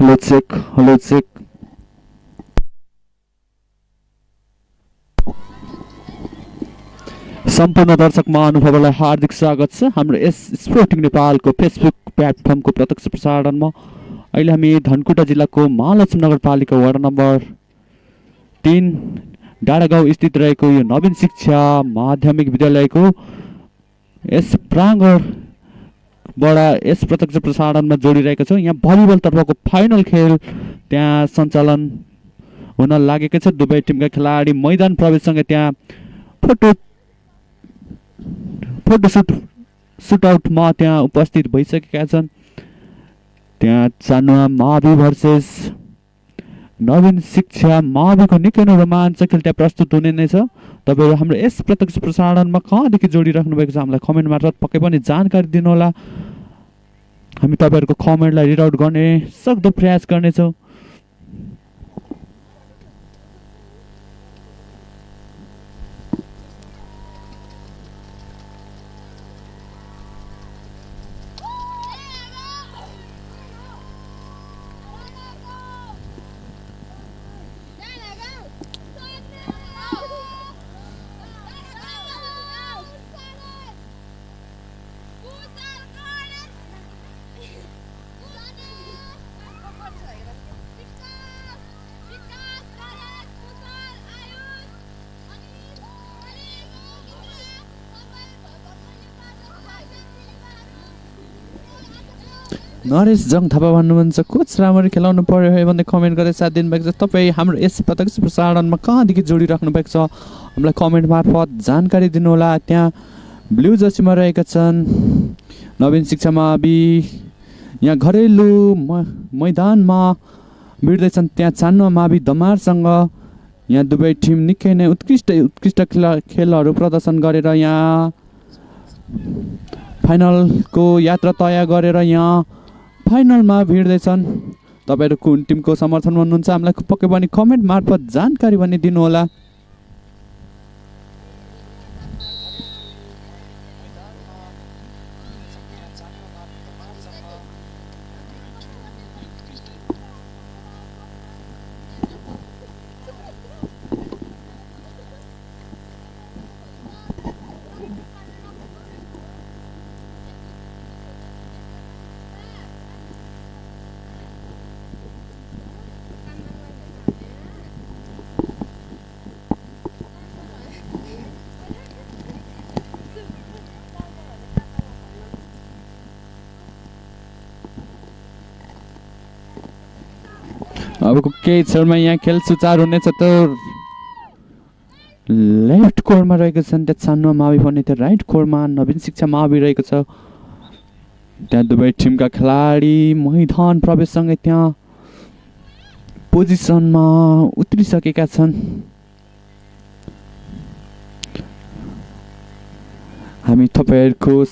Hello check, hello check. सम्पूर्ण दर्शक महानुभावलाई हार्दिक स्वागत छ हाम्रो यस स्पोर्टिङ नेपालको फेसबुक प्लेटफर्मको प्रत्यक्ष प्रसारणमा। अहिले हामी धनकुटा जिल्लाको महालक्ष्मी नगरपालिका वडा नम्बर 3 डाँडागाउँ स्थित रहेको यो नवीन शिक्षा माध्यमिक विद्यालयको यस प्राङ्गणबाट यस प्रत्यक्ष प्रसारणमा जोडिरहेका छौँ। यहाँ भलिबल तर्फको फाइनल खेल त्यहाँ सञ्चालन हुन लागेको छ। दुवै टिमका खेलाडी मैदान प्रवेशसँगै त्यहाँ सुटआउटमा त्यहाँ उपस्थित भइसकेका छन्। त्यहाँ चानुवा मावि भर्सेस नवीन शिक्षा माविको निकै नै रोमाञ्चक खेल त्यहाँ प्रस्तुत हुने नै छ। तपाईँहरू हाम्रो यस प्रत्यक्ष प्रसारणमा कहाँदेखि जोडिराख्नु भएको छ हामीलाई कमेन्ट मार्फत पक्कै पनि जानकारी दिनुहोला। हामी तपाईँहरूको कमेन्टलाई रिड आउट गर्ने सक्दो प्रयास गर्नेछौँ। नरेश जङ थापा भन्नुहुन्छ कोच राम्ररी खेलाउनु पर्यो है भन्दै कमेन्ट गरेर साथ दिनुभएको छ। तपाईँ हाम्रो यस प्रत्यक्ष प्रसारणमा कहाँदेखि जोडिराख्नु भएको छ हामीलाई कमेन्ट मार्फत जानकारी दिनुहोला। त्यहाँ ब्लू जर्सीमा रहेका छन् नवीन शिक्षा मावि। यहाँ घरेलु मैदानमा भिड्दैछन् त्यहाँ चानुवा मावि दमारसँग। यहाँ दुवै टिम निकै नै उत्कृष्ट खेलहरू प्रदर्शन गरेर यहाँ फाइनलको यात्रा तय गरेर यहाँ फाइनलमा भिड्दैछन्। तपाईँहरू कुन टिमको समर्थन हुनुहुन्छ हामीलाई पक्कै पनि कमेन्ट मार्फत जानकारी पनि दिनुहोला। अबको केही क्षणमा यहाँ खेल सुचारू हुनेछ। त लेफ्ट कोरमा रहेको छन् त्यहाँ चानुवा मावि भने त्यो राइट कोरमा नवीन शिक्षा मावि रहेको छ। त्यहाँ दुवै टिमका खेलाडी मैदान प्रवेशसँगै त्यहाँ पोजिसनमा उत्रिसकेका छन्। हामी तपाईँहरूको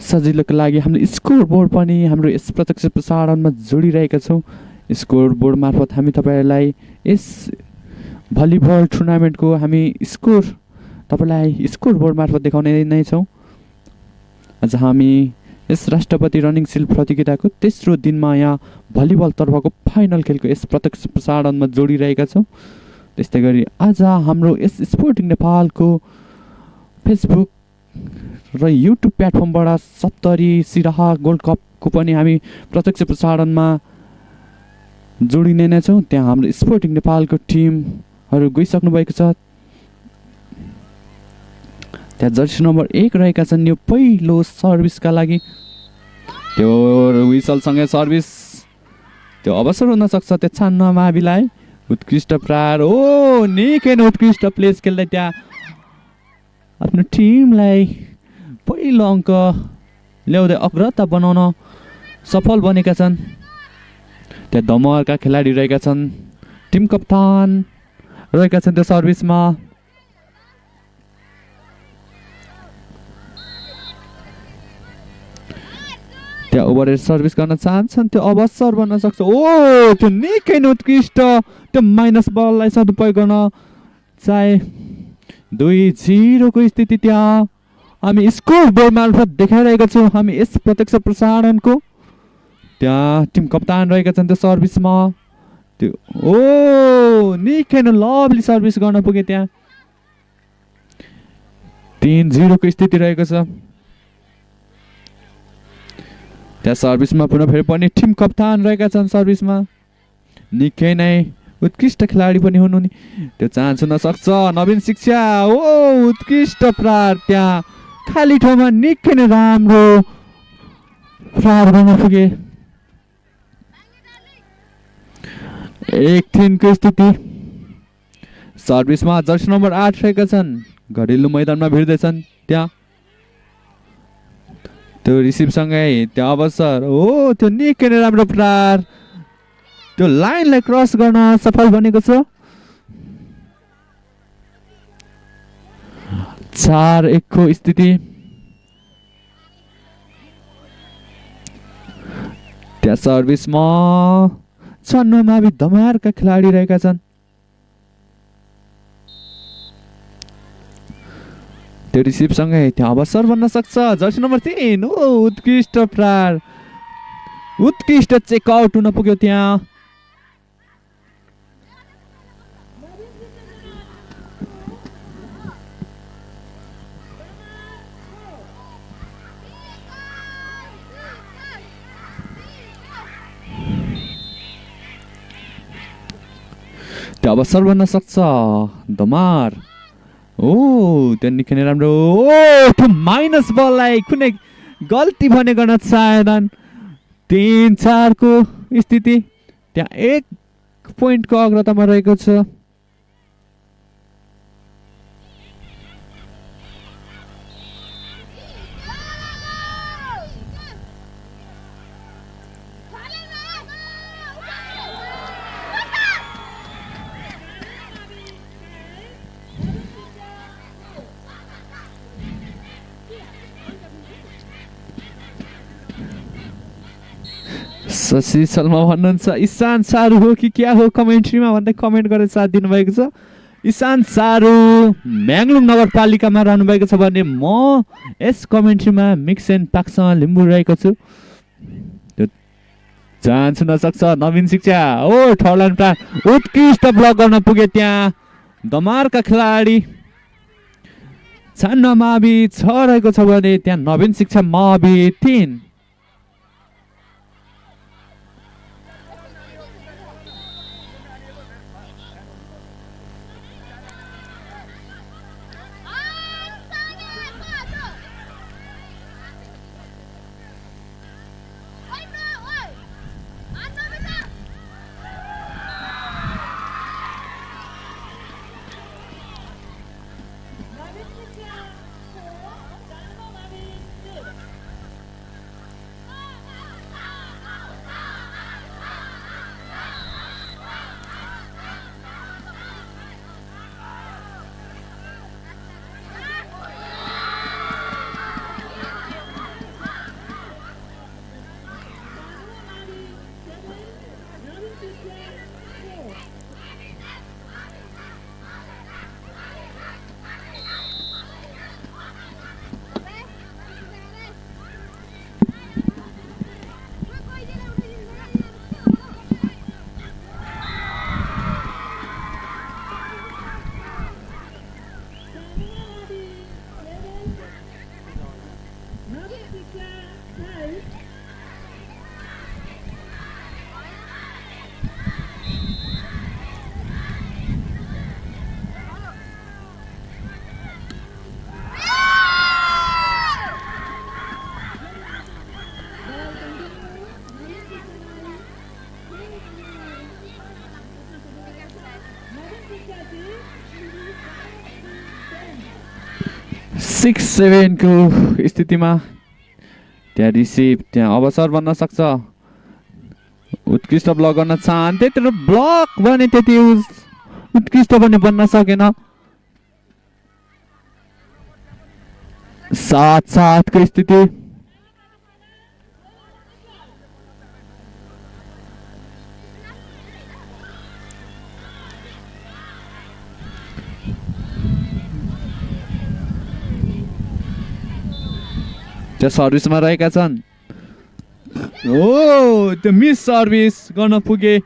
सजिलोको लागि हाम्रो स्कोर बोर्ड पनि हाम्रो यस प्रत्यक्ष प्रसारणमा जोडिरहेका छौँ। स्कोर बोर्ड मार्फत हामी तपाईँहरूलाई यस भलिबल टुर्नामेन्टको हामी स्कोर तपाईँलाई स्कोर बोर्ड मार्फत देखाउने नै छौँ। आज हामी यस राष्ट्रपति रनिङ सिल प्रतियोगिताको तेस्रो दिनमा यहाँ भलिबल तर्फको फाइनल खेलको यस प्रत्यक्ष प्रसारणमा जोडिरहेका छौँ। त्यस्तै गरी आज हाम्रो यस स्पोर्टिङ नेपालको फेसबुक र युट्युब प्लेटफर्मबाट 70 सिराहा गोल्ड कपको पनि हामी प्रत्यक्ष प्रसारणमा जोडिने नै छौँ। त्यहाँ हाम्रो स्पोर्टिङ नेपालको टिमहरू गइसक्नु भएको छ। त्यहाँ जर्सी नम्बर 1 रहेका छन्। यो पहिलो सर्भिसका लागि त्यो विसलसँगै सर्भिस त्यो अवसर हुनसक्छ त्यो चानुवा माविलाई। उत्कृष्ट प्रहार हो निकै नै उत्कृष्ट प्लेस खेल्दै त्यहाँ आफ्नो टिमलाई पहिलो अङ्क ल्याउँदै अग्रता बनाउन सफल बनेका छन्। त्यहाँ दमरका खेलाडी रहेका छन्। टिम कप्तान रहेका छन् त्यो सर्भिसमा। त्यहाँ ओभर सर्भिस गर्न चाहन्छन् त्यो अवसर बन्न सक्छ। ओ त्यो निकै नै उत्कृष्ट त्यो माइनस बललाई सदुपयोग गर्न चाहे 2-0 को स्थिति त्यहाँ हामी स्कोर बोर्ड मार्फत देखाइरहेका छौँ। हामी यस प्रत्यक्ष प्रसारणको त्यहाँ टिम कप्तान रहेका छन् त्यो सर्भिसमा। त्यो ओ निकै नै लभली सर्भिस गर्न पुगे त्यहाँ। 3-0 को स्थिति रहेको छ। त्यहाँ सर्भिसमा पुनः फेरि पनि टिम कप्तान रहेका छन् सर्भिसमा। निकै नै उत्कृष्ट खेलाडी पनि हुनु नि। त्यो चान्स हुन सक्छ नवीन शिक्षा। ओ उत्कृष्ट प्रहार त्यहाँ खाली ठाउँमा निकै नै राम्रो प्रहार गर्न पुगे। 1-3 को स्थिति। सर्भिसमा जर्सी नम्बर 8 रहेका छन्। घरेलु मैदानमा भिड्दैछन् त्यहाँ। त्यो रिसिभसँगै त्यो अवसर। हो त्यो निकै नै राम्रो प्रहार त्यो लाइनलाई क्रस गर्न सफल बनेको छ। 4-1 को स्थिति। त्यहाँ सर्भिसमा 6 मावि दमारका खेलाडी रहेका छन्। त्यो रिसिभसँगै त्यहाँ अवसर बन्न सक्छ। जर्सी नम्बर 3 ओ उत्कृष्ट प्रहार उत्कृष्ट चेकआउट हुन पुग्यो त्यहाँ। त्यो अवसर बन्न सक्छ दमार। ओ त्यो निकै नै राम्रो। ओ त्यो माइनस बललाई कुनै गल्ती भने गर्न चाहेनन्। 3-4 को स्थिति। त्यहाँ 1 पोइन्टको अग्रतामा रहेको छ। शशि शर्मा भन्नुहुन्छ इशान सारू हो कि क्या हो कमेन्ट्रीमा भन्दै कमेन्ट गरेर साथ दिनुभएको छ। इशान सारू म्याङलुङ नगरपालिकामा रहनुभएको छ भने म यस कमेन्ट्रीमा मिक्स एन्ड पाक्सँग लिम्बू रहेको छु। त्यो चान्स हुन सक्छ नवीन शिक्षा। ओ ठर्लान प्राण उत्कृष्ट ब्लक गर्न पुगे त्यहाँ दमारका खेलाडी। 6 मावि 6 रहेको छ भने त्यहाँ नवीन शिक्षा मावि 3। सिक्स 7 को स्थितिमा त्यहाँ रिसिभ त्यहाँ अवसर बन्न सक्छ। उत्कृष्ट ब्लक गर्न चाहन् त्यत्रो ब्लक भने त्यति उत्कृष्ट पनि बन्न सकेन। 7-7 को स्थिति। सर्भिसमा रहेका छन् त्यो मिस सर्भिस गर्न पुगे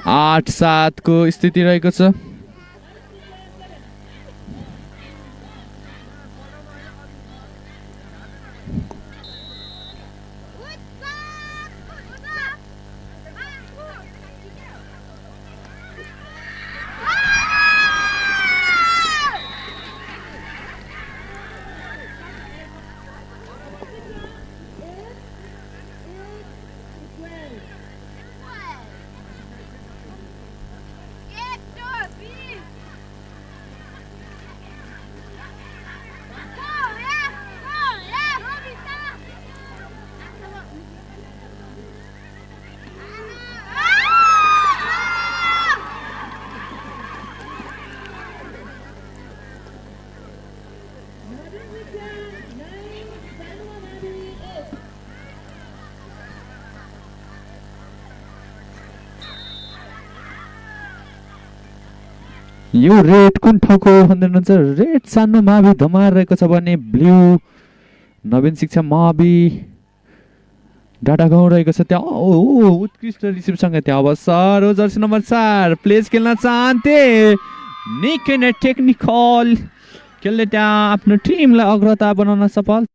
8-7 को स्थिति रहेको छ। यो रेड कुन ठाउँको भन्दै हुनुहुन्छ? रेड सानो मावि धमार रहेको छ भने ब्लू नवीन शिक्षा मावि डाटा गाउँ रहेको छ त्यहाँ। उत्कृष्ट रिसिभसँग त्यहाँ अवसर हो। जर्सी नम्बर 4 प्लेज खेल्न चाहन्थे, निकै नै टेक्निकल खेलले त्यहाँ आफ्नो टिमलाई अग्रता बनाउन सफल।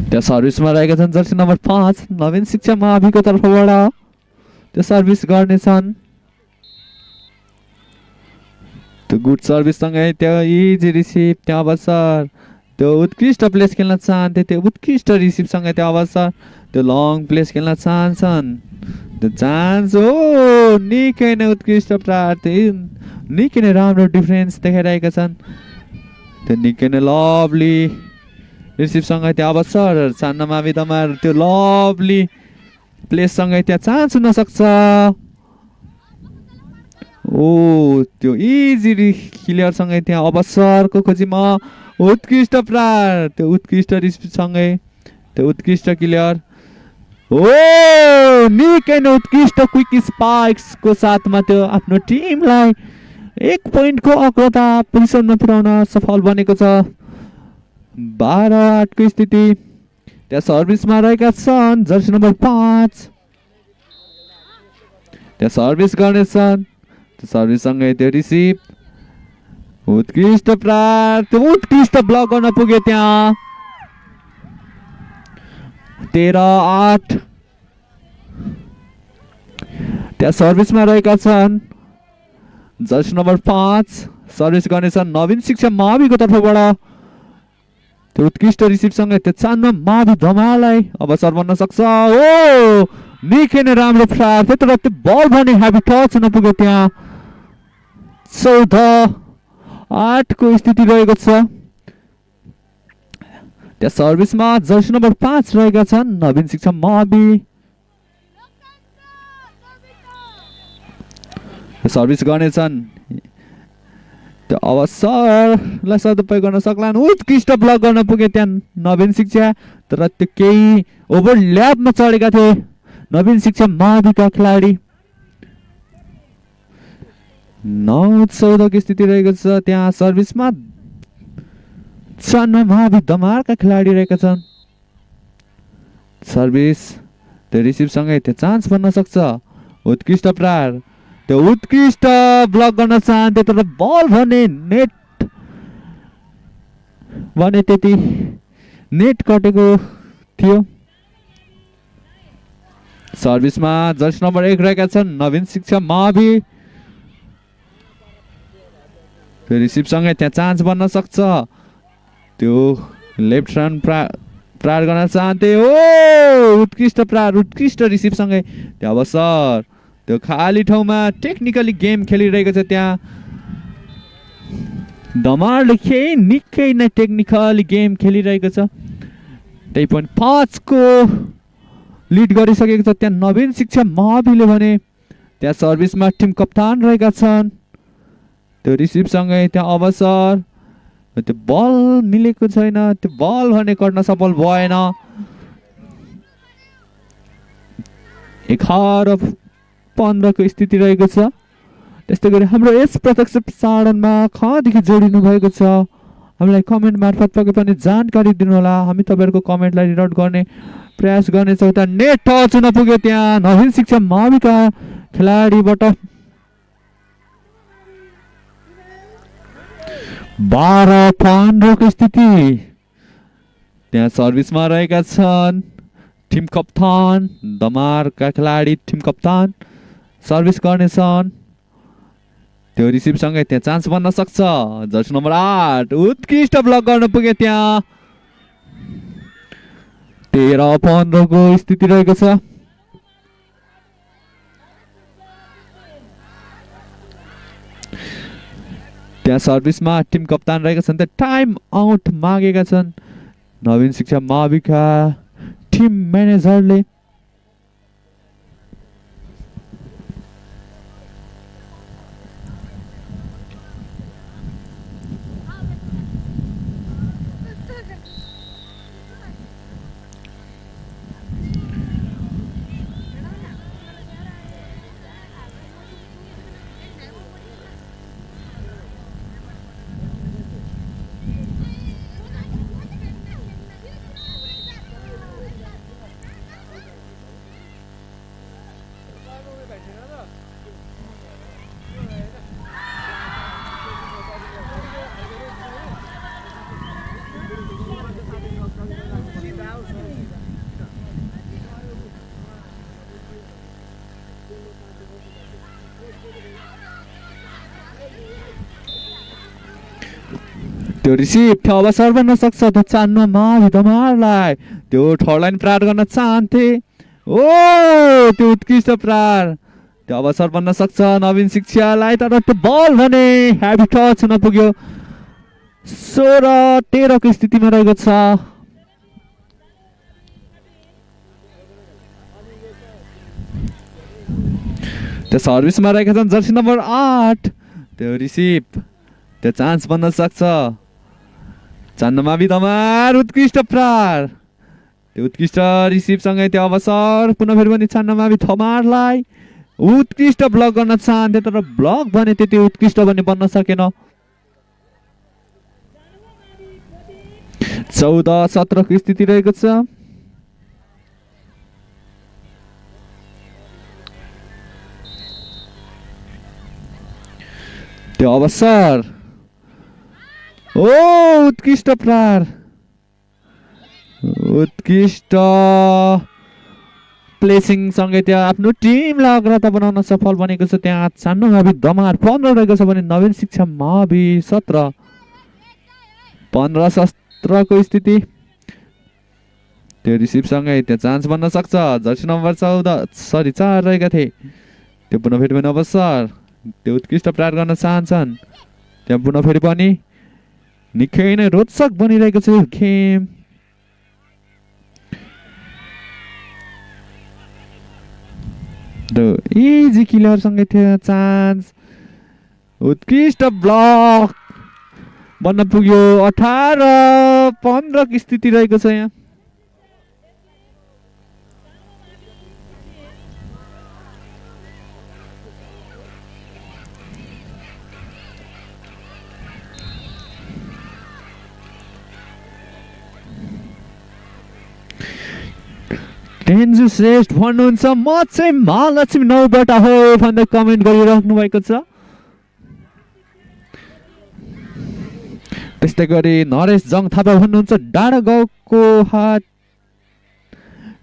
त्यो सर्भिसमा रहेका छन् जर्सी नम्बर 5 नवीन शिक्षा माविको तर्फबाट त्यो सर्भिस गर्नेछन्। त्यो गुड सर्भिससँगै त्यो इजी रिसिभ त्यो अवसर, त्यो उत्कृष्ट प्लेस खेल्न चाहन्थे, त्यो उत्कृष्ट रिसिभसँगै त्यो अवसर, त्यो लङ प्लेस खेल्न चाहन्छन्, त्यो चान्स हो। निकै नै उत्कृष्ट प्रार्थी, निकै नै राम्रो डिफरेन्स देखाइरहेका छन्। त्यो निकै नै लभली रिसिभसँगै त्यो अवसर, सानो मावि दमार त्यो लभली प्लेससँगै त्यहाँ चान्स हुन सक्छ। त्यो इजी क्लियरसँगै त्यहाँ अवसरको खोजीमा उत्कृष्ट प्रार, त्यो उत्कृष्ट रिसिभसँगै त्यो उत्कृष्ट क्लियर निकै नै उत्कृष्ट क्विक स्पाइक्सको साथमा त्यो आफ्नो टिमलाई 1 पोइन्टको अग्रता पोजिसनमा पुर्याउन सफल बनेको छ। 12-8 को स्थिति। त्यहाँ सर्भिसमा रहेका छन् जर्सी नम्बर 5 त्यहाँ सर्भिस गर्नेछन्, त्यो सर्भिससँगै त्यो रिसिभ उत्कृष्ट प्रार, त्यो उत्कृष्ट ब्लक गर्न पुगे त्यहाँ 13-8। त्यहाँ सर्भिसमा रहेका छन् जर्सी नम्बर 5 सर्भिस गर्नेछन् नवीन शिक्षा माविको तर्फबाट त्यो उत्कृष्ट रिसिभसँगै त्यो चानमा मावि धमालाई अवसर बन्न सक्छ। निकै नै राम्रो प्रार थियो तर त्यो बल भने हेभी टच हुन पुग्यो त्यहाँ 14-8 को स्थिति रहेको छ। त्यहाँ सर्भिसमा जर्सी नम्बर 5 रहेका छन् नवीन शिक्षा मावि, सर्भिस गर्नेछन्, त्यो अवसरलाई सदुपयोग गर्न सक्लान्, उत्कृष्ट ब्लक गर्न पुगे त्यहाँ नवीन शिक्षा तर त्यो केही ओभरल्यापमा चढेका थिए नवीन शिक्षा माविका खेलाडी। 9-14 की स्थिति रहेको छ। त्यहाँ सर्भिसमा चानमा मावि दमारका खेलाडी रहेका छन्, सर्भिस त्यो रिसिभसँगै त्यो चान्स बन्न सक्छ। उत्कृष्ट प्रार, त्यो उत्कृष्ट ब्लक गर्न चाहन्थे तर बल भने नेट भने त्यति नेट कटेको थियो। सर्भिसमा जर्सी नम्बर 1 रहेका छन् नवीन शिक्षा मावि, त्यो रिसिभसँगै त्यहाँ चान्स बन्न सक्छ। त्यो लेफ्ट रन प्रार गर्न चाहन्थे, उत्कृष्ट प्रार, उत्कृष्ट रिसिभसँगै त्यो अवसर, त्यो खाली ठाउँमा टेक्निकली गेम खेलिरहेको छ त्यहाँ दमारले निकै नै टेक्निकल गेम खेलिरहेको छ। त्यही पनि 5 को लिड गरिसकेको छ त्यहाँ नवीन शिक्षा महाविले भने त्यहाँ सर्भिसमा टिम कप्तान रहेका छन्। त्यो रिसिभसँगै त्यहाँ अवसर, त्यो बल मिलेको छैन, त्यो बल भने गर्न सफल भएन। 11-15 को स्थिति रहेको छ। त्यस्तै गरी हाम्रो यस प्रत्यक्ष प्रसारणमा कहाँदेखि जोडिनु भएको छ हामीलाई कमेन्ट मार्फत पक्कै पनि जानकारी दिनुहोला। हामी तपाईँहरूको कमेन्टलाई रिड गर्ने प्रयास गर्नेछौँ। त्यहाँ नेट टच हुन पुग्यो, त्यहाँ नवीन शिक्षा महाविका खेलाडीबाट 12-15 को स्थिति। त्यहाँ सर्भिसमा रहेका छन् टिम कप्तान, दमारका खेलाडी टिम कप्तान सर्भिस गर्नेछन्। त्यो रिसिभसँगै त्यहाँ चान्स बन्न सक्छ। जर्सी नम्बर 8 उत्कृष्ट ब्लक गर्न पुगे, त्यहाँ 13-15 को स्थिति रहेको छ। त्यहाँ सर्भिसमा टिम कप्तान रहेका छन्, त्यहाँ टाइम आउट मागेका छन् नवीन शिक्षा महाविका टिम म्यानेजरले। त्यो रिसिभ थियो अवसर बन्न सक्छ। त्यो चान्नु महावि दमारलाई त्यो थर्ड लाइन प्रहार गर्न चाहन्थे। ओ त्यो उत्कृष्ट प्रहार, त्यो अवसर बन्न सक्छ नवीन शिक्षालाई, तर त्यो बल भने हेभी टच हुन पुग्यो। 16-13 को स्थितिमा रहेको छ। त्यो सर्भिसमा रहेका छन् जर्सी नम्बर 8। त्यो रिसिभ त्यो चान्स बन्न सक्छ। चान्नमावि दमार उत्कृष्ट प्रहार, त्यो उत्कृष्ट रिसिभसँगै त्यो अवसर पुनः फेरि पनि चान्नमावि दमारलाई उत्कृष्ट ब्लक गर्न चाहन्थे, तर ब्लक भने त्यति उत्कृष्ट भने बन्न सकेन। 14-17 को स्थिति रहेको छ। त्यो अवसर, ओ उत्कृष्ट प्रहार, उत्कृष्ट प्लेसिङ सँगै त्यहाँ आफ्नो टिमलाई अग्रता बनाउन सफल बनेको छ। त्यहाँ चान्नमावि दमार 15 रहेको छ भने नवीन शिक्षा महावि 17। 15-17 को स्थिति। त्यो रिसिभसँगै त्यहाँ चान्स बन्न सक्छ। जर्सी नम्बर 4 रहेका थिए, त्यो पुनः फेरि पनि अवसर, त्यो उत्कृष्ट प्रहार गर्न चाहन्छन्। त्यहाँ पुनः फेरि पनि निकै नै रोचक बनिरहेको छ गेम। इजी किलरसँगै थियो चान्स, उत्कृष्ट ब्लक बन्न पुग्यो। 18-15 की स्थिति रहेको छ यहाँ। टेन्जु श्रेष्ठ भन्नुहुन्छ म चाहिँ महालक्ष्मी 9बाट हो भन्दै कमेन्ट गरिराख्नु भएको छ। त्यस्तै गरी नरेश जङ थापा भन्नुहुन्छ डाँडा गाउँको हात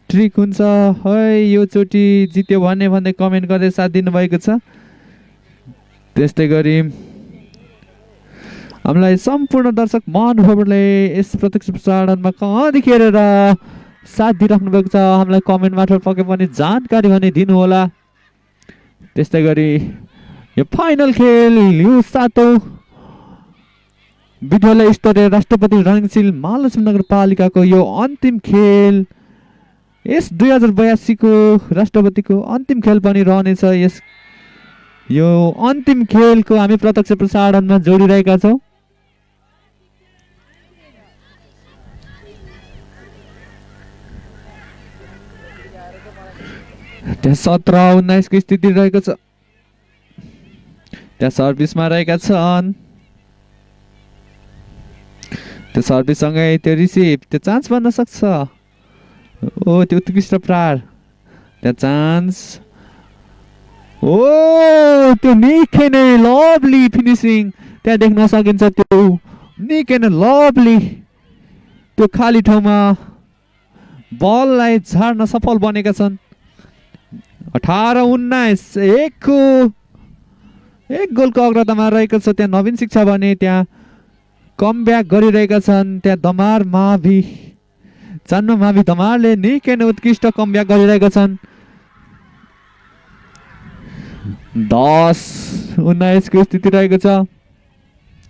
ट्रिक हुन्छ है, यो चोटि जित्यो भने भन्दै कमेन्ट गर्दै साथ दिनुभएको छ। त्यस्तै गरी हामीलाई सम्पूर्ण दर्शक महानुभावहरूले यस प्रत्यक्ष प्रसारणमा कहाँदेखि हेरेर साथ दिइराख्नु भएको छ हामीलाई कमेन्ट मार्फत पक्कै पनि जानकारी भने दिनुहोला। त्यस्तै गरी यो फाइनल खेल, यो 7औं विद्यालय स्तरीय राष्ट्रपति रङसिल महालक्ष्मी नगरपालिकाको यो अन्तिम खेल, यस 2082 को राष्ट्रपतिको अन्तिम खेल पनि रहनेछ। यो अन्तिम खेलको हामी प्रत्यक्ष प्रसारणमा जोडिरहेका छौँ। त्यहाँ 17-19 को स्थिति रहेको छ। त्यहाँ सर्भिसमा रहेका छन्। त्यो सर्भिससँगै त्यो रिसिभ, त्यो चान्स बन्न सक्छ। ओ त्यो उत्कृष्ट प्रहार, त्यहाँ चान्स। ओ त्यो निकै नै लभली फिनिसिङ त्यहाँ देख्न सकिन्छ। त्यो निकै नै लभली त्यो खाली ठाउँमा बललाई झार्न सफल बनेका छन्। 18-19 एक गोलको अग्रतामा रहेको छ। त्यहाँ नवीन शिक्षा भने त्यहाँ कम ब्याक गरिरहेका छन्। त्यहाँ दमार मावि, चान्नो मावि दमारले निकै नै उत्कृष्ट कम ब्याक गरिरहेका छन्। 10-19 को स्थिति रहेको छ।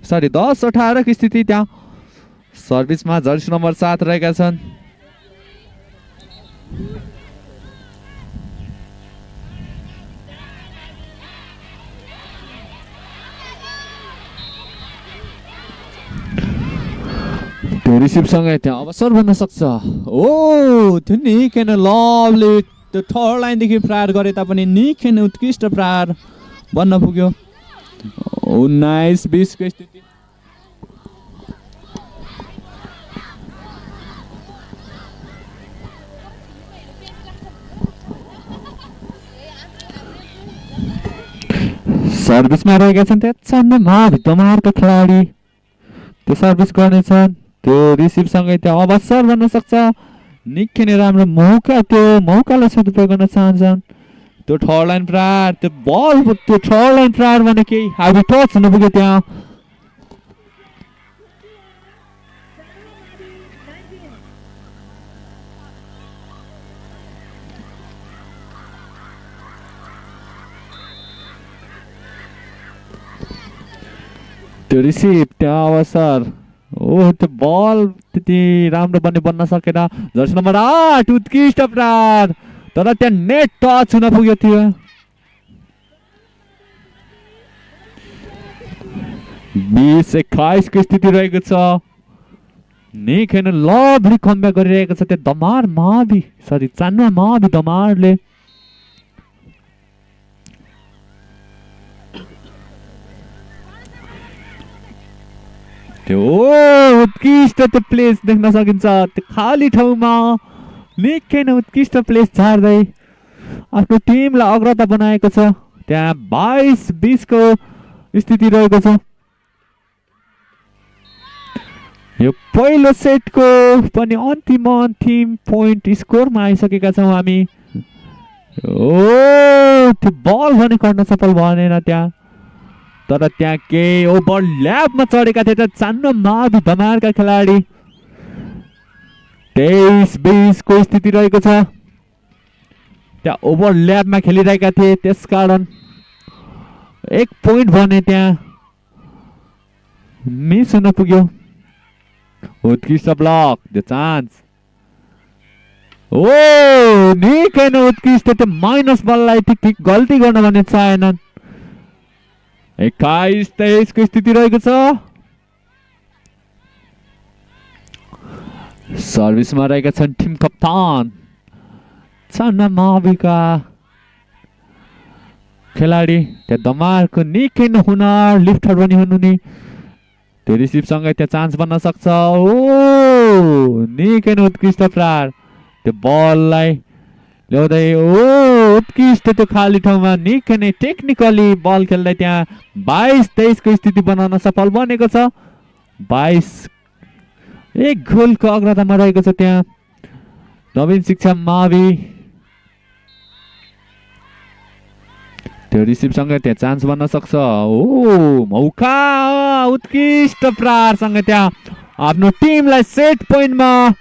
सरी 10-18 को स्थिति। त्यहाँ सर्भिसमा जर्सी नम्बर 7 रहेका छन्। त्यो रिसिभसँगै त्यहाँ अवसर बन्न सक्छ। ओ त्यो निकै नै लभली त्यो थर्ड लाइनदेखि प्रहार गरे तापनि निकै नै उत्कृष्ट प्रहार बन्न पुग्यो। 19-20 को स्थिति। सर्भिसमा रहेका छन् त्यहाँ चान्नो मावि दमारका खेलाडी त्यो सर्भिस गर्नेछन्। त्यो रिसिभसँगै त्यहाँ अवसर बन्न सक्छ। निकै नै राम्रो मौका, त्यो मौकालाई सदुपयोग गर्न चाहन्छन्। त्यो थर्ड लाइन प्रहार, त्यो बल, त्यो थर्ड लाइन प्रहार भने केही हाबी टच हुन पुग्यो त्यहाँ। त्यो रिसिभ, त्यहाँ अवसर। ओ त्यो बल त्यति राम्रो बन्न सकेन। जर्सी नम्बर 8 उत्कृष्ट प्रहार, तर त्यहाँ नेट टच हुन पुग्यो थियो। 20-21 को स्थिति रहेको छ। निकै नै लभली कमब्याक गरिरहेको छ त्यो दमार मावि, सरी चान्नो मावि दमारले। त्यो उत्कृष्ट त्यो प्लेस देख्न सकिन्छ। त्यो खाली ठाउँमा निकै नै उत्कृष्ट प्लेस झार्दै आफ्नो टिमलाई अग्रता बनाएको छ। त्यहाँ 22-20 को स्थिति रहेको छ। यो पहिलो सेटको पनि अन्तिम पोइन्ट स्कोरमा आइसकेका छौँ हामी। ओ त्यो बल भने गर्न सफल भएन त्यहाँ, तर त्यहाँ केही ओभरल्यापमा चढेका थिए चान्नो मावि दमारका खेलाडी। 23-20 को स्थिति रहेको छ। त्यहाँ ओभरल्यापमा खेलिरहेका थिए, त्यसकारण 1 पोइन्ट भने त्यहाँ मिस हुन पुग्यो। उत्कृष्ट ब्लक, द चान्स। ओ निकै नै उत्कृष्ट त्यो माइनस बललाई ठिक गल्ती गर्न भने चाहेनन्। 21-23 को स्थिति रहेको छ। सर्भिसमा रहेका छन् टिम कप्तान चान्नो माविका खेलाडी। त्यहाँ दमारको निकै नै हुनर, लिफ्टर पनि हुनु नि। त्यो रिसिभसँगै त्यहाँ चान्स बन्न सक्छ। ओ निकै नै उत्कृष्ट प्रहार, त्यो बललाई ल्याउँदै ओ उत्कृष्ट त्यो खाली ठाउँमा निकै नै टेक्निकली बल खेल्दै त्यहाँ 22-23 को स्थिति बनाउन सफल बनेको छ। 22 1 गोलको अग्रतामा रहेको छ त्यहाँ नवीन शिक्षा मावि। त्यो रिसिभसँगै त्यहाँ चान्स बन्न सक्छ। ओ मौका, उत्कृष्ट प्रहारसँगै त्यहाँ आफ्नो टिमलाई सेट पोइन्टमा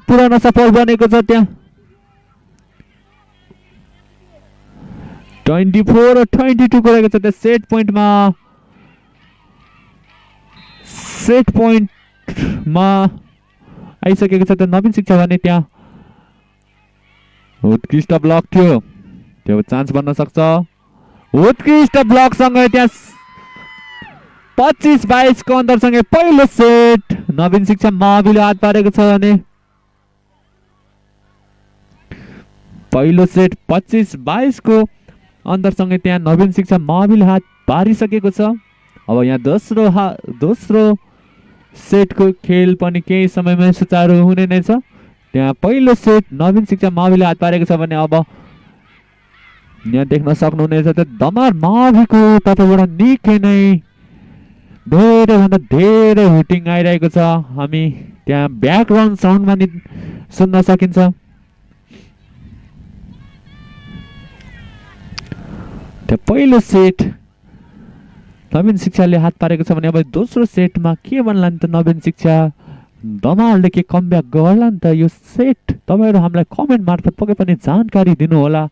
पुर्याउन सफल बनेको छ। त्यहाँ 24 र 22 को रहेको छ त्यो सेट पोइन्टमा। सेट पोइन्टमा आइसकेको छ त्यो नवीन शिक्षा भने त्यहाँ उत्कृष्ट ब्लक थियो, त्यो चान्स बन्न सक्छ। उत्कृष्ट ब्लकसँगै त्यहाँ 25-22 को अन्तरसँगै पहिलो सेट नवीन शिक्षा माविले हात पारेको छ भने पहिलो सेट 25-22 को अन्तरसँगै त्यहाँ नवीन शिक्षा माविले हात पारिसकेको छ। अब यहाँ दोस्रो सेटको खेल पनि केही समयमा सुचारू हुने नै छ। त्यहाँ पहिलो सेट नवीन शिक्षा माविले हात पारेको छ भने अब यहाँ देख्न सक्नुहुनेछ त्यो दमार माविको तर्फबाट निकै नै धेरैभन्दा धेरै हुटिङ आइरहेको छ। हामी त्यहाँ ब्याकग्राउन्ड साउन्डमा नि सुन्न सकिन्छ। त्यो पहिलो सेट नवीन शिक्षाले हात पारेको छ भने अब दोस्रो सेटमा के भन्ला नि त नवीन शिक्षा दमालले के कमब्याक गर्ला नि त यो सेट? तपाईँहरू हामीलाई कमेन्ट मार्फत पक्कै पनि जानकारी दिनुहोला।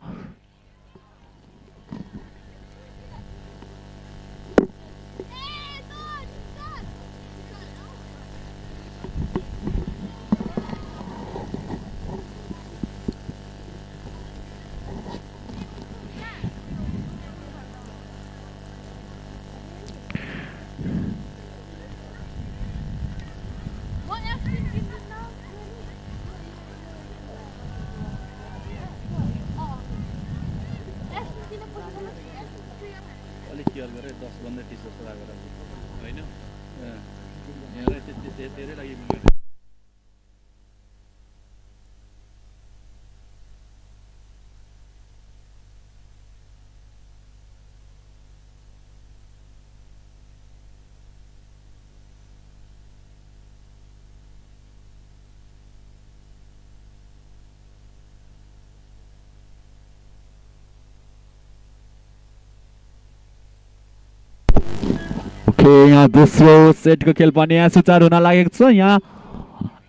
यहाँ दोस्रो सेटको खेल पनि यहाँ सुचारू हुन लागेको छ। यहाँ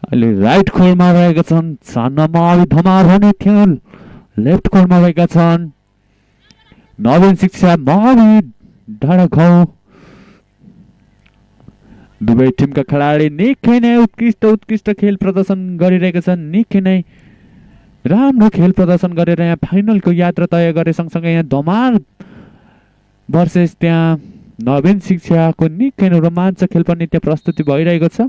अहिले राइट खोरमा रहेका छन् छान्नमा धमार भने थियो, लेफ्ट खोरमा रहेका छन् नवीन शिक्षा मावि डाँडा गाउँ। दुवै टिमका खेलाडी निकै नै उत्कृष्ट खेल प्रदर्शन गरिरहेका छन्। निकै नै राम्रो खेल प्रदर्शन गरेर यहाँ फाइनलको यात्रा तय गरे। सँगसँगै यहाँ धमार भर्सेस त्यहाँ नवीन शिक्षाको निकै नै रोमाञ्चक खेल पनि त्यहाँ प्रस्तुति भइरहेको छ।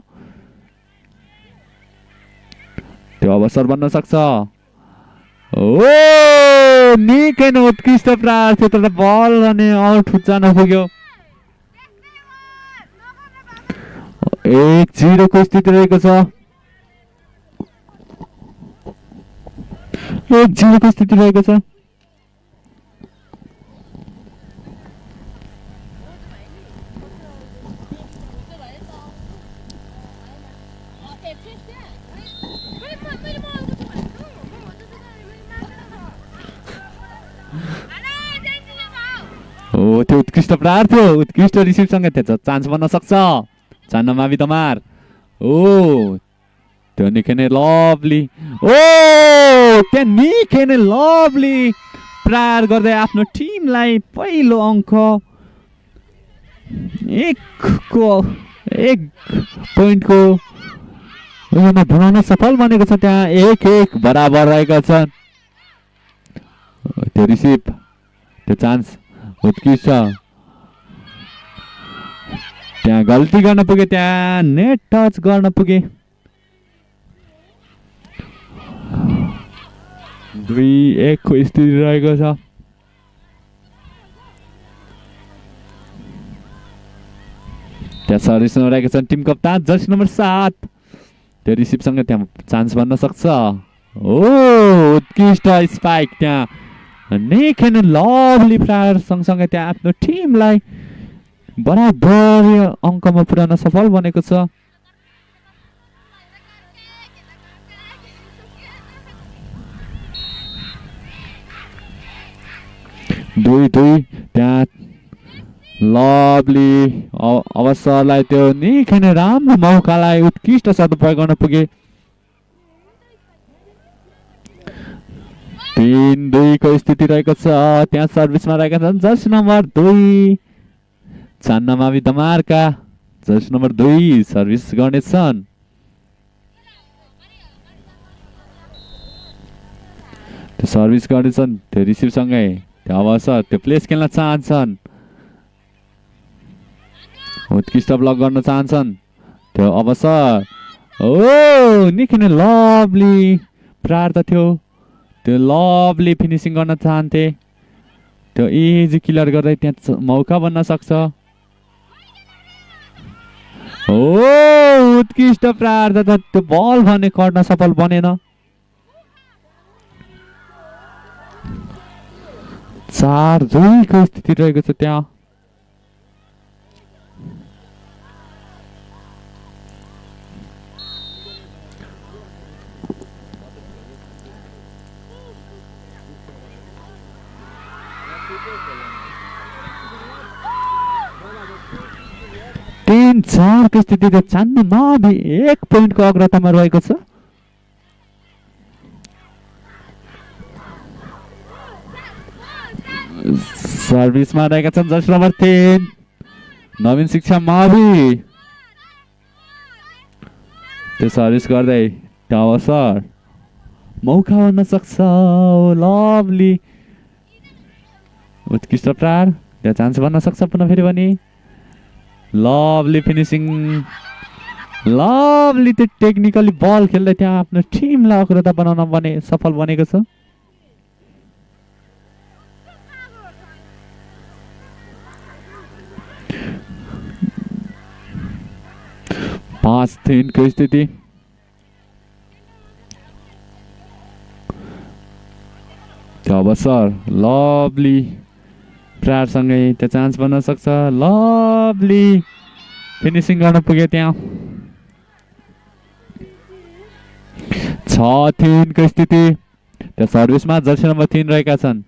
त्यो अवसर बन्न सक्छ। ओ निकै नै उत्कृष्ट प्रहार थियो तर बल अनि आउट जान पुग्यो। 1-0 को स्थिति रहेको छ। 1-0 को स्थिति रहेको छ। ओ त्यो उत्कृष्ट प्रहार थियो, उत्कृष्ट रिसिभसँग थियो, चान्स बन्न सक्छ चान्न मावि दमार। ओ त्यो निकै नै लभली, ओ त्यो निकै नै लभली प्रहार गर्दै आफ्नो टिमलाई पहिलो अङ्क 1 पोइन्टको उयोमा बनाउन सफल बनेको छ। त्यहाँ 1-1 बराबर रहेका छन्। त्यो रिसिभ, त्यो चान्स उत्कृष्ट, त्यहाँ गल्ती गर्न पुगे, त्यहाँ नेट टच गर्न पुगे। 2-1 को स्थिति रहेको छ। त्यहाँ सर्भिसमा रहेका छन् टिम कप्तान जर्सी नम्बर 7। त्यो रिसिभसँग त्यहाँ चान्स बन्न सक्छ। ओ उत्कृष्ट स्पाइक, त्यहाँ निकै नै लभली प्रहार सँगसँगै त्यहाँ आफ्नो टिमलाई बराबर अङ्कमा पुर्याउन सफल बनेको छ। दुई त्यहाँ लभली अवसरलाई त्यो निकै नै राम्रो मौकालाई उत्कृष्ट सदुपयोग गर्न पुगे। 3-2 को स्थिति रहेको छ। त्यहाँ सर्भिसमा रहेका छन् जर्सी नम्बर 2 छान्न मावि दमारका जर्सी नम्बर 2 सर्भिस गर्नेछन्। त्यो सर्भिस गर्नेछन्, त्यो रिसिभसँगै त्यो अवसर, त्यो प्लेस खेल्न चाहन्छन्, उत्कृष्ट ब्लक गर्न चाहन्छन्, त्यो अवसर। ओ निकै नै लभली प्रहार त थियो, त्यो लभली फिनिसिङ गर्न चाहन्थे, त्यो इजी किलर गर्दै त्यहाँ मौका बन्न सक्छ। ओ उत्कृष्ट प्रहार त त्यो बल भने कर्न सफल बनेन। 4-2 को स्थिति रहेको छ त्यहाँ। तीन 4 को स्थिति त चान्नु नभि 1 पोइन्टको अग्रतामा रहेको छ। सर्भिसमा रहेका छन् जर्सी नम्बर 3 नवीन शिक्षा मावि। त्यो सर्भिस गर्दै त्यो अवसर मौका बन्न सक्छ। लभली उत्कृष्ट प्रहार, त्यो चान्स बन्न सक्छ पुनः फेरि पनि। लभली फिनिसिङ, लभली त्यो टेक्निकली बल खेल्दै त्यहाँ आफ्नो टिमलाई अग्रता बनाउन सफल बनेको छ। 5-3 को स्थिति। त्यो अवसर लभली प्रहारसँगै त्यो चान्स बन्न सक्छ। लभली फिनिसिङ गर्न पुग्यो त्यहाँ। 6-3 को स्थिति। त्यो सर्भिसमा जर्सी नम्बर 3 रहेका छन्।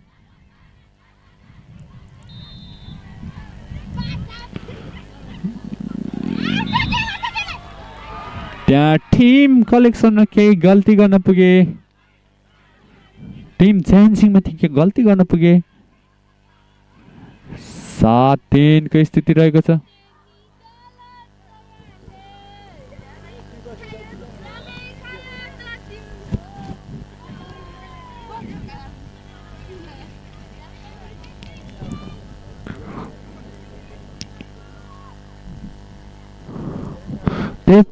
त्यहाँ टिम कलेक्सनमा केही गल्ती गर्न पुगे, टिम चेन्जिङमा केही गल्ती गर्न पुगे। 7-3 को स्थिति रहेको छ।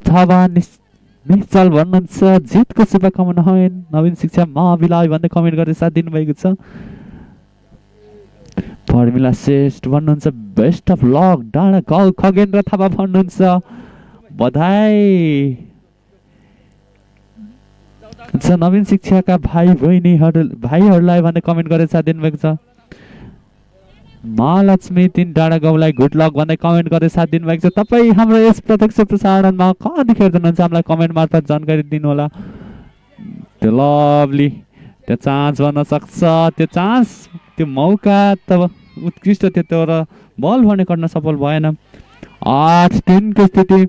थापा निश्चल भन्नुहुन्छ जितको शुभकामना होइन नवीन शिक्षा महाविद्यालय भन्दै कमेन्ट गरेर साथ दिनुभएको छ। फर्मुला श्रेष्ठ भन्नुहुन्छ बेस्ट अफ लक। डाँडा गाउँ खगेन्द्र थापा भन्नुहुन्छ बधाई छ नवीन शिक्षाका भाइहरूलाई भन्दै कमेन्ट गरेर साथ दिनुभएको छ। महालक्ष्मी 3 डाँडा गाउँलाई गुड लक भन्दै कमेन्ट गरेर साथ दिनुभएको छ। तपाईँ हाम्रो यस प्रत्यक्ष प्रसारणमा कहाँदेखि हेर्नुहुन्छ हामीलाई कमेन्ट मार्फत जानकारी दिनुहोला। त्यो लभली त्यो चान्स बन्न सक्छ, त्यो चान्स त्यो मौका त उत्कृष्ट थियो तर बल भने गर्न सफल भएन। 8-3 को स्थिति।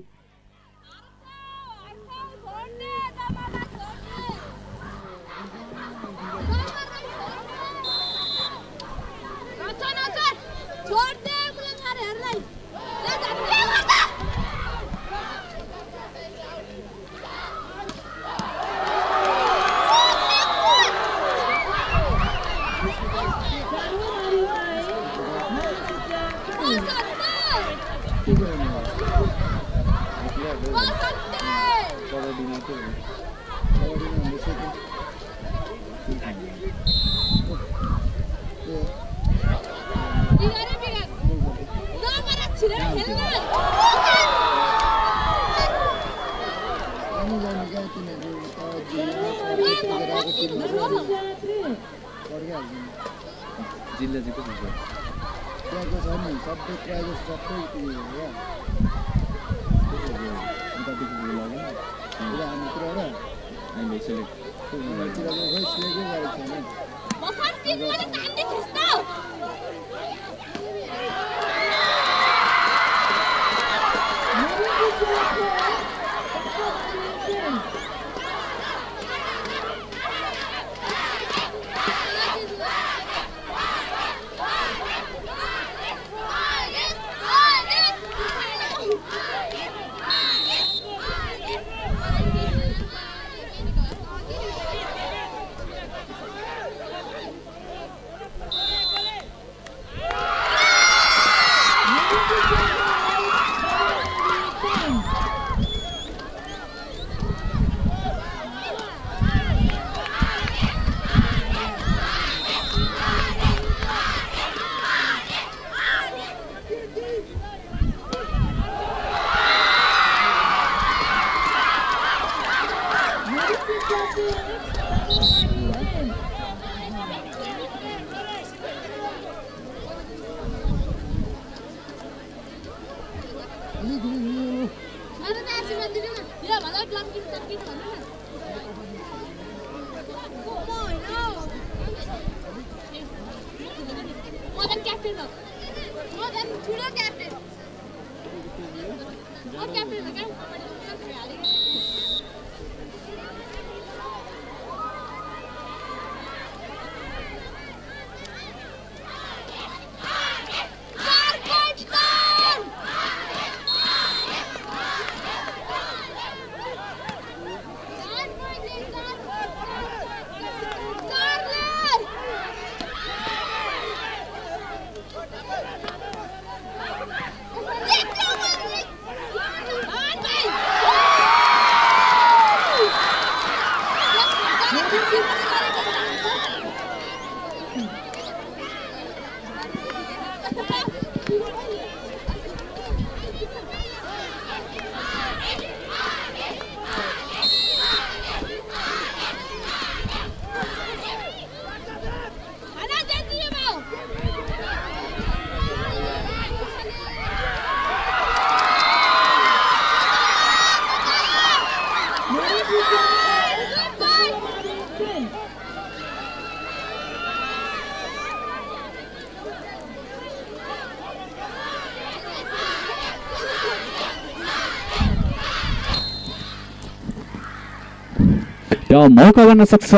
त्यो मौका बन्न सक्छ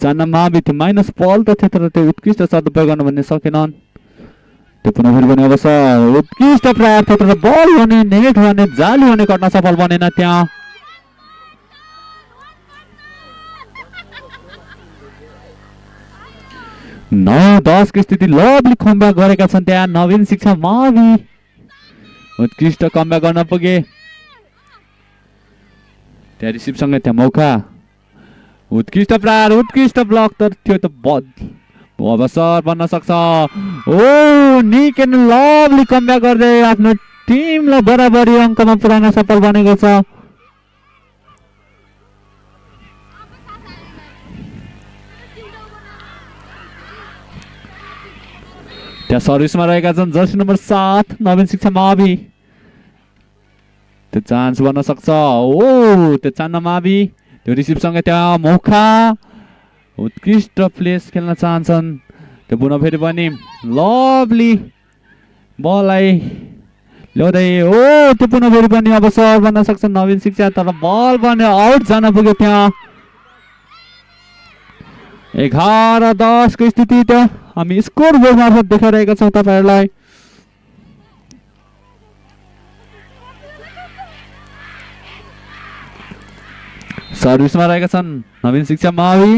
चारमा मावि त्यो माइनस बल त थियो तर त्यो उत्कृष्ट सदुपयोग गर्न भन्ने सकेनन् त्यो पुनः फेरि पनि अवसर उत्कृष्ट प्रयास थियो तर बल भने नेट भने जाली भने कट्न सफल बनेन त्यहाँ 9-10 को स्थिति लभली कमब्याक गरेका छन् त्यहाँ नवीन शिक्षा मावि उत्कृष्ट कमब्याक गर्न पुगे त्यहाँ रिसिभ सँगै त्यहाँ मौका उत्कृष्ट प्रहार उत्कृष्ट ब्लक तर त्यो त अवसर बन्न सक्छ ओ निक एन्ड लभली कमब्याक गर्दै आफ्नो टिमलाई बराबरी अङ्कमा पुर्याउन सफल बनेको छ त्यहाँ सर्भिसमा रहेका छन् जर्सी नम्बर 7 नवीन शिक्षा मावि त्यो चान्स बन्न सक्छ ओ त्यो चान्न मावि त्यो रिसिभ सँगै त्यहाँ मौका उत्कृष्ट प्लेस खेल्न चाहन्छन् त्यो पुनः फेरि पनि लभली बललाई ल्याउँदै ओ त्यो पुनः फेरि पनि अवसर बन्न सक्छ नवीन शिक्षा तर बल पनि आउट जान पुग्यो त्यहाँ 11-10 को स्थिति त हामी स्कोर बोर्ड मार्फत देखाइरहेका छौँ तपाईहरुलाई सर्भिसमा रहेका छन् नवीन शिक्षा मावि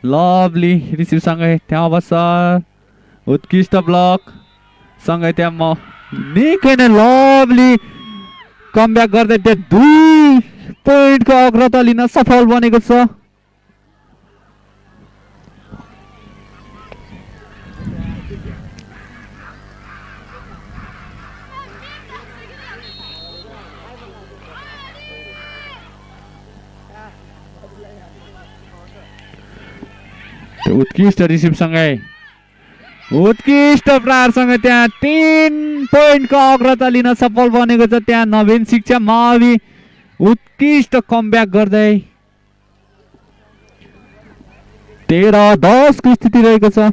लभली रिसिभ सँगै त्यहाँ अवसर उत्कृष्ट ब्लक सँगै त्यहाँ निकै नै लभली कमब्याक गर्दै त्यो 2 पोइन्टको अग्रता लिन सफल बनेको छ उत्कृष्ट रिसिभ सँगै उत्कृष्ट प्रहार सँगै त्यहाँ 3 पोइन्टको अग्रता लिन सफल बनेको छ त्यहाँ नवीन शिक्षा मावि उत्कृष्ट कमब्याक गर्दै 13-10 को स्थिति रहेको छ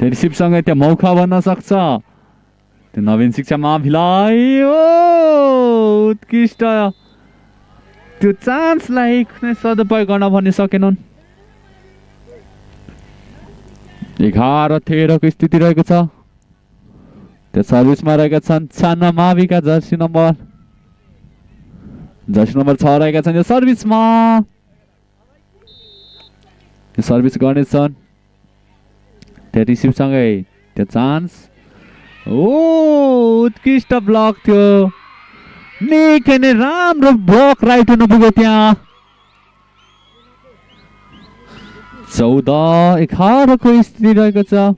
रिसिभ सँगै त्यहाँ मौका बन्न सक्छ त्यो नवीन शिक्षा माविलाई ओ उत्कृष्ट त्यो चान्सलाई कुनै सदुपयोग गर्न भन्ने सकेनन् 11-13 को स्थिति रहेको छ त्यो सर्भिसमा रहेका छन् चान्ना माविका जर्सी नम्बर 6 रहेका छन् यो सर्भिसमा यो सर्भिस गर्नेछन् त्यो रिसिभ सँगै त्यो चान्स ओ उत्कृष्ट ब्लक थियो निकै नै राम्रो ब्लक राइट हुन पुग्यो त्यहाँ 14-11 को स्थिति रहेको छ।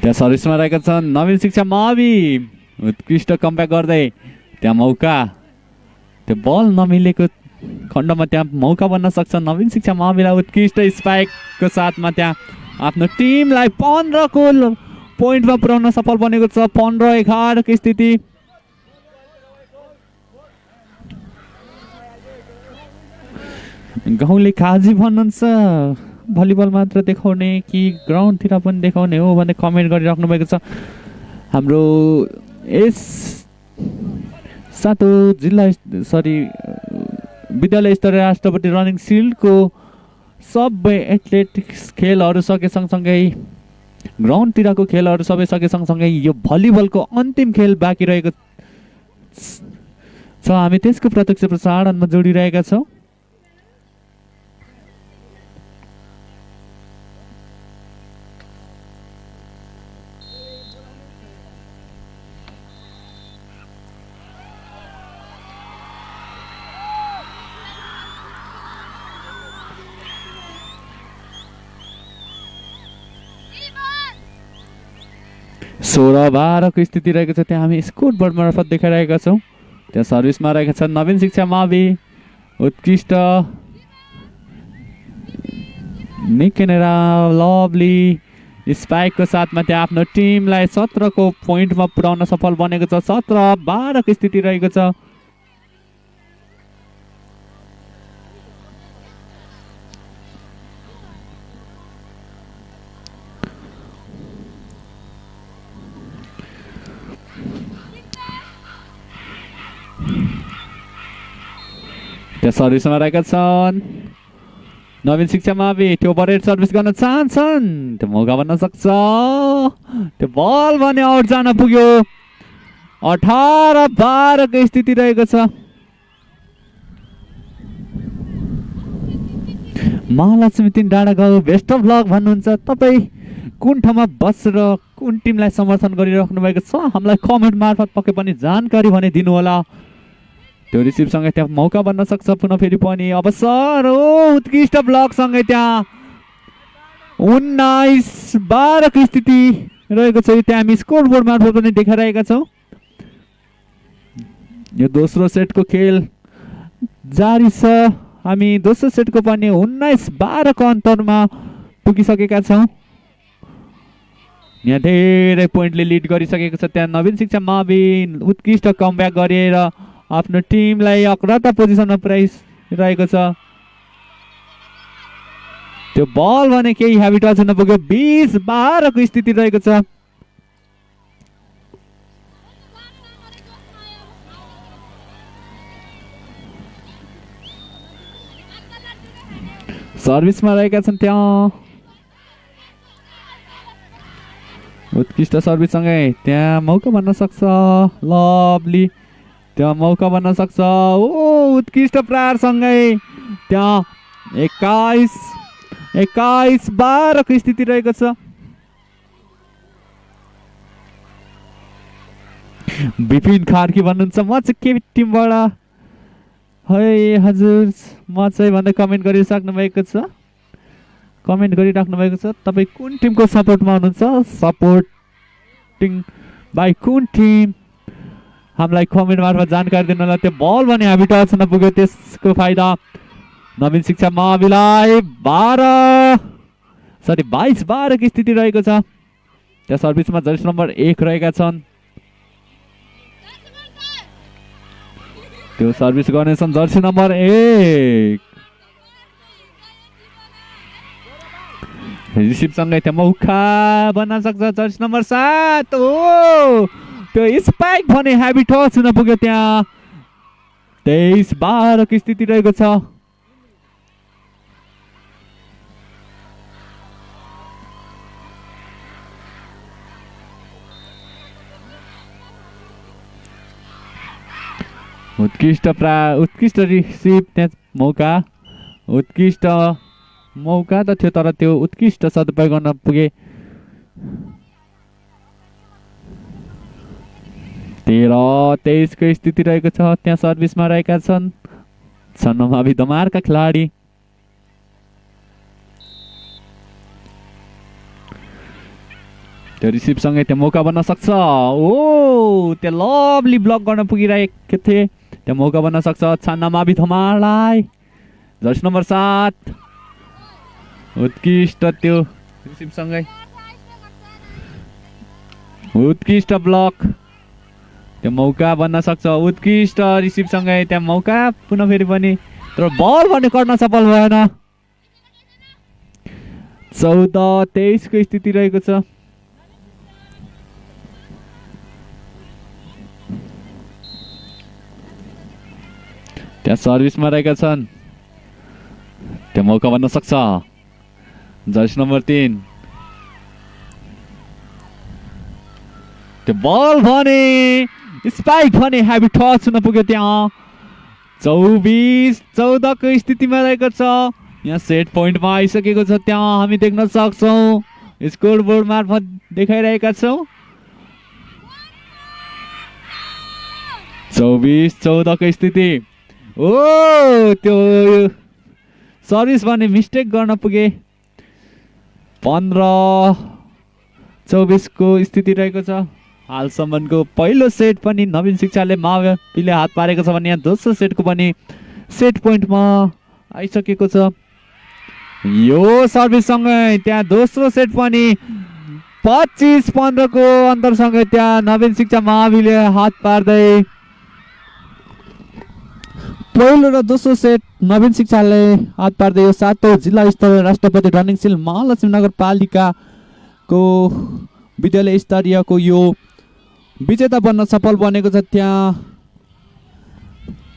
त्यहाँ सर्भिसमा रहेका छन् नवीन शिक्षा मावि, उत्कृष्ट कमब्याक गर्दै त्यहाँ मौका, त्यो बल नमिलेको खण्डमा त्यहाँ मौका बन्न सक्छ नवीन शिक्षा माविलाई। उत्कृष्ट स्पाइकको साथमा त्यहाँ आफ्नो टिमलाई 15 को पोइन्टमा पुर्याउन सफल बनेको छ। 15-11 को स्थिति। गाउँले काजी भन्नुहुन्छ भलिबल मात्र देखाउने कि ग्राउन्डतिर पनि देखाउने हो भन्ने कमेन्ट गरिराख्नु भएको छ। हाम्रो यस सातो जिल्ला विद्यालय स्तरीय राष्ट्रपति रनिङ सिल्डको सबै एथलेटिक्स खेलहरू सके सँगसँगै ग्राउन्डतिरको खेलहरू सबै सके सँगसँगै यो भलिबलको अन्तिम खेल बाँकी रहेको छ। हामी त्यसको प्रत्यक्ष प्रसारणमा जोडिरहेका छौँ। सोह्र 12 को स्थिति रहेको छ। त्यहाँ हामी स्कोर बोर्ड मार्फत देखाइरहेका छौँ। त्यहाँ सर्भिसमा रहेका छन् नवीन शिक्षा मावि, उत्कृष्ट निकै नै लभली स्पाइकको साथमा त्यहाँ आफ्नो टिमलाई 17 को पोइन्टमा पुर्याउन सफल बनेको छ। 17-12 को स्थिति रहेको छ। त्यहाँ सर्भिसमा रहेका छन् नवीन शिक्षा मावि, त्यो बरेड सर्भिस गर्न चाहन्छन्, त्यो मौका बन्न सक्छ। त्यो बल भने आउट जान पुग्यो। 18-12 को स्थिति रहेको छ। महालक्ष्मी 3 डाँडा गाउँ बेस्ट अफ लक भन्नुहुन्छ। तपाईँ कुन ठाउँमा बसेर कुन टिमलाई समर्थन गरिराख्नु भएको छ हामीलाई कमेन्ट मार्फत पक्कै पनि जानकारी भने दिनु होला। त्यो रिसिभसँगै त्यहाँ मौका बन्न सक्छ पुनः फेरि पनि अवसर। उत्कृष्ट ब्लकसँगै त्यहाँ 19-12 को स्थिति रहेको छ। त्यहाँ हामी स्कोर बोर्ड मार्फत पनि देखाइरहेका छौँ। यो दोस्रो सेटको खेल जारी छ। हामी दोस्रो सेटको पनि 19-12 को अन्तरमा पुगिसकेका छौँ। यहाँ धेरै पोइन्टले लिड गरिसकेको छ। त्यहाँ नवीन शिक्षा मावि उत्कृष्ट कमब्याक गरेर आफ्नो टिमलाई अग्रता पोजिसनमा पुर्याइरहेको छ। त्यो बल भने केही हेभी टच हुन पुग्यो। 20-12 को स्थिति रहेको छ। सर्भिसमा रहेका छन् त्यहाँ उत्कृष्ट सर्भिससँगै त्यहाँ मौका बन्न सक्छ। लभली त्यहाँ मौका बन्न सक्छ। उत्कृष्ट प्रहारसँगै त्यहाँ 21-12 को स्थिति रहेको छ। विपिन कार्की भन्नुहुन्छ म चाहिँ के टिमबाट है हजुर म चाहिँ भन्दै कमेन्ट गरिसक्नु भएको छ। कमेन्ट गरिराख्नु भएको छ। तपाईँ कुन टिमको सपोर्टमा हुनुहुन्छ, सपोर्टिङ बाई कुन टिम हामीलाई कमेन्ट मार्फत जानकारी दिनु होला। त्यो बल भने हेभी टच हुन पुग्यो। त्यसको फाइदा नवीन शिक्षा माविलाई 22-12 की स्थिति रहेको छ। त्यहाँ सर्भिसमा जर्सी नम्बर 1 रहेका छन्। त्यो सर्भिस गर्नेछन् जर्सी नम्बर 1। रिसिभसँगै त्यहाँ मौका बन्न सक्छ जर्सी नम्बर 7। त्यो स्पाइक भने हेभी टच हुन पुग्यो। त्यहाँ 23-12 की स्थिति रहेको छ। उत्कृष्ट रिसिभ त्यहाँ मौका उत्कृष्ट मौका त थियो तर त्यो उत्कृष्ट सदुपयोग गर्न पुगे 13-23 को स्थिति रहेको छ त्यहाँ सर्भिसमा रहेका छन् छन्नमावि दमारका खेलाडी त्यो रिसिभ सँगै त्यो मौका बन्न सक्छ ओ त्यो लभली ब्लक गर्न पुगिरहेको थिए त्यो मौका बन्न सक्छ छन्नमावि दमारलाई जर्सी नम्बर 7 उत्कृष्ट त्यो रिसिभ सँगै उत्कृष्ट ब्लक त्यो मौका बन्न सक्छ उत्कृष्ट रिसिभ सँगै त्यहाँ मौका पुनः फेरि पनि तर बल भने गर्न सफल भएन 14-23 को स्थिति रहेको छ त्यहाँ सर्भिसमा रहेका छन् त्यो मौका बन्न सक्छ जर्सी नम्बर 3 त्यो बल भने स्पाइक भने हेभी टच हुन पुग्यो त्यहाँ 24-14 को स्थितिमा रहेको छ यहाँ सेट पोइन्टमा आइसकेको छ त्यहाँ हामी देख्न सक्छौँ स्कोर बोर्ड मार्फत देखाइरहेका छौँ 24-14 को स्थिति ओ त्यो सर्भिस भने मिस्टेक गर्न पुगे 15-24 को स्थिति रहेको छ हालसम्मको पहिलो सेट पनि नवीन शिक्षाले माविले हात पारेको छ भने यहाँ दोस्रो सेटको पनि सेट पोइन्टमा आइसकेको छ यो सर्भिससँगै त्यहाँ दोस्रो सेट पनि 25-15 को अन्तरसँगै त्यहाँ नवीन शिक्षा माविले हात पार्दै पहिलो र दोस्रो सेट नवीन शिक्षाले हात पार्दै यो 7औं जिल्ला स्तरीय राष्ट्रपति रनिङशील महालक्ष्मी नगरपालिकाको विद्यालय स्तरीयको यो विजेता बन्न सफल बनेको छ त्यहाँ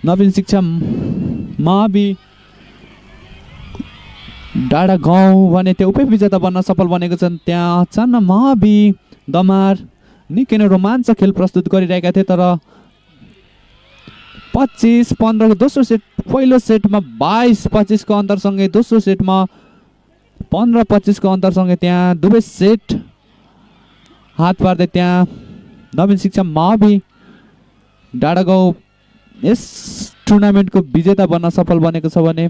नवीन शिक्षा मावि डाँडा गाउँ भने त्यो उपविजेता बन्न सफल बनेको छन् त्यहाँ छन् मावि दमार निकै नै रोमाञ्चक खेल प्रस्तुत गरिरहेका थिए तर 25-15 को दोस्रो सेट पहिलो सेटमा 22-25 को अन्तरसँगै दोस्रो सेटमा 15-25 को अन्तरसँगै त्यहाँ दुवै सेट हात पार्दै त्यहाँ नवीन शिक्षा मावि डाँडा गाउँ यस टुर्नामेन्टको विजेता बन्न सफल बनेको छ भने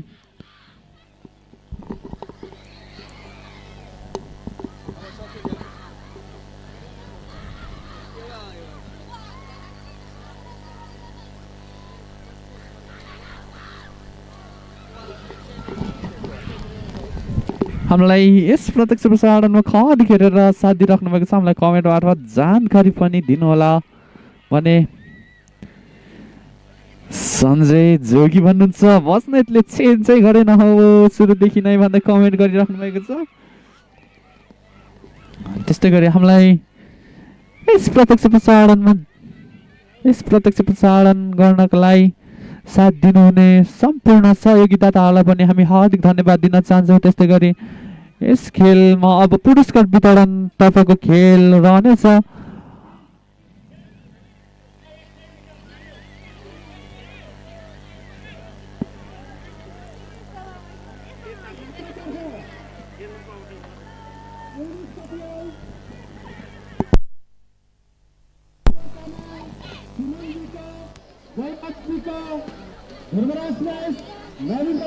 हामीलाई यस प्रत्यक्ष प्रसारणमा खड खेरेर साथ दिइराख्नु भएको छ हामीलाई कमेन्ट मार्फत जानकारी पनि दिनुहोला भने सञ्जय जोगी भन्नुहुन्छ बस्नेतले चेन्ज चाहिँ गरेन हो सुरुदेखि नै भन्दै कमेन्ट गरिराख्नु भएको छ त्यस्तै गरी हामीलाई यस प्रत्यक्ष प्रसारण गर्नको लागि साथ दिनुहुने सम्पूर्ण सहयोगीदाताहरूलाई पनि हामी हार्दिक धन्यवाद दिन चाहन्छौँ त्यस्तै गरी यस खेलमा अब पुरस्कार वितरण तर्फको खेल रहनेछ धर्मराज नवीन